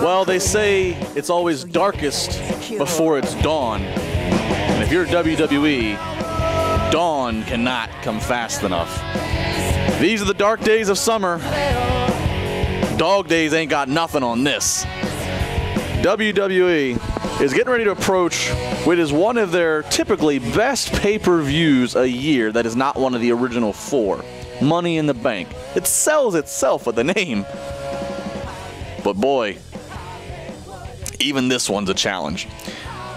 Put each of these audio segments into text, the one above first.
Well, they say it's always darkest before it's dawn. And if you're WWE, dawn cannot come fast enough. These are the dark days of summer. Dog days ain't got nothing on this. WWE is getting ready to approach what is one of their typically best pay-per-views a year that is not one of the original 4. Money in the Bank. It sells itself with the name. But boy, even this one's a challenge.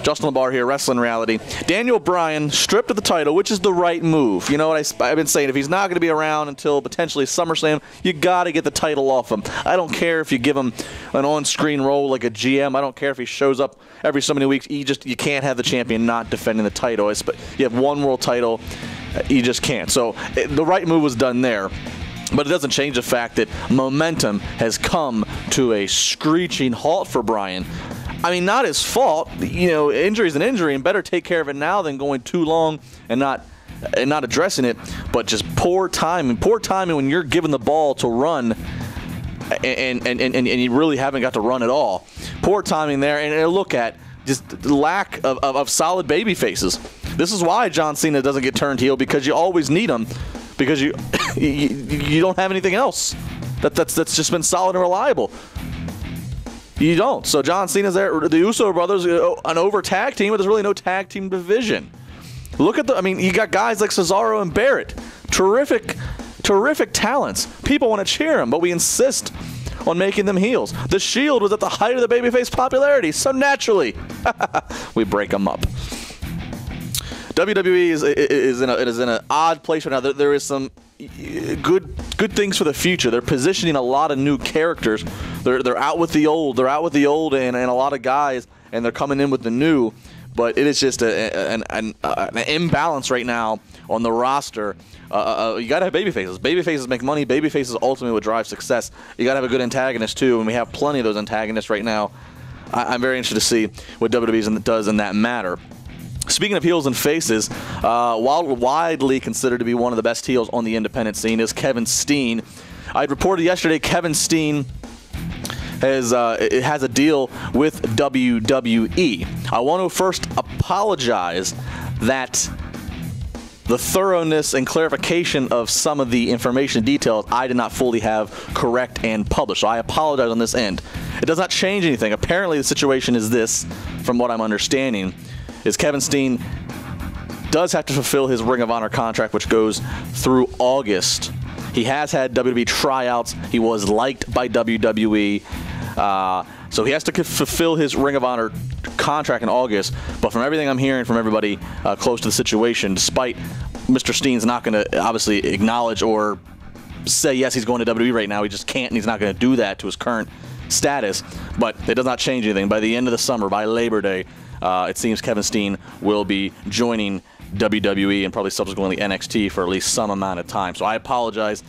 Justin LaBar here, Wrestling Reality. Daniel Bryan stripped of the title, which is the right move. You know what I've been saying? If he's not going to be around until potentially SummerSlam, you got to get the title off him. I don't care if you give him an on-screen role like a GM. I don't care if he shows up every so many weeks. You can't have the champion not defending the title. You have one world title. You just can't. So the right move was done there. But it doesn't change the fact that momentum has come to a screeching halt for Bryan. I mean, not his fault. You know, injury's an injury, and better take care of it now than going too long and not addressing it. But just poor timing. Poor timing when you're given the ball to run, and you really haven't got to run at all. Poor timing there, and look at just the lack of solid baby faces. This is why John Cena doesn't get turned heel, because you always need him, because you don't have anything else that's just been solid and reliable. You don't. So John Cena's there. The Uso brothers, an over tag team, but there's really no tag team division. Look at you got guys like Cesaro and Barrett. Terrific talents. People want to cheer them, but we insist on making them heels. The Shield was at the height of the babyface popularity, so naturally, we break them up. WWE is in an odd place right now. There is some good things for the future. They're positioning a lot of new characters. They're out with the old. They're out with the old and a lot of guys, and they're coming in with the new. But it is just an imbalance right now on the roster. You got to have babyfaces. Babyfaces make money. Babyfaces ultimately would drive success. You got to have a good antagonist too, and we have plenty of those antagonists right now. I'm very interested to see what WWE does in that matter. Speaking of heels and faces, widely considered to be one of the best heels on the independent scene is Kevin Steen. I'd reported yesterday Kevin Steen has a deal with WWE. I want to first apologize that the thoroughness and clarification of some of the information details I did not fully have correct and published. So I apologize on this end. It does not change anything. Apparently the situation is this, from what I'm understanding, is Kevin Steen does have to fulfill his Ring of Honor contract, which goes through August. He has had WWE tryouts. He was liked by WWE. So he has to fulfill his Ring of Honor contract in August. But from everything I'm hearing from everybody close to the situation, despite Mr. Steen's not going to obviously acknowledge or say, yes, he's going to WWE right now. He just can't, and he's not going to do that to his current status. But it does not change anything. By the end of the summer, by Labor Day, it seems Kevin Steen will be joining WWE and probably subsequently NXT for at least some amount of time. So I apologize.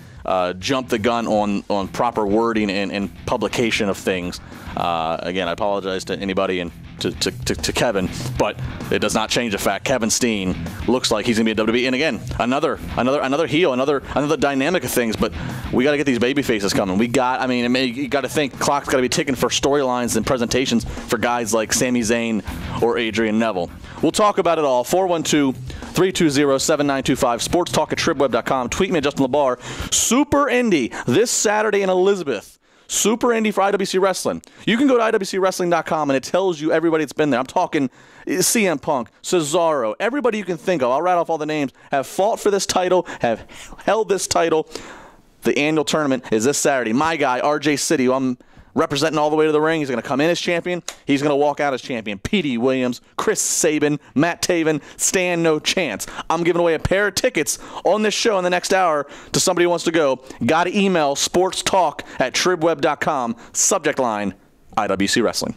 Jumped the gun on proper wording and publication of things. Again, I apologize to anybody and to Kevin, but it does not change the fact Kevin Steen looks like he's going to be at WWE. And again, another heel, another dynamic of things. But we got to get these baby faces coming. You got to think clock's got to be ticking for storylines and presentations for guys like Sami Zayn or Adrian Neville. We'll talk about it all. 412-320-7925. Sports Talk at TribWeb.com. Tweet me at Justin LaBar. Super Indy this Saturday in Elizabeth. Super Indy for IWC Wrestling. You can go to IWCWrestling.com and it tells you everybody that's been there. I'm talking CM Punk, Cesaro, everybody you can think of. I'll rattle off all the names. Have fought for this title, have held this title. The annual tournament is this Saturday. My guy, RJ City, who I'm representing all the way to the ring. He's going to come in as champion. He's going to walk out as champion. P.D. Williams, Chris Sabin, Matt Taven stand no chance. I'm giving away a pair of tickets on this show in the next hour to somebody who wants to go. Got to email sportstalk@tribweb.com. Subject line, IWC Wrestling.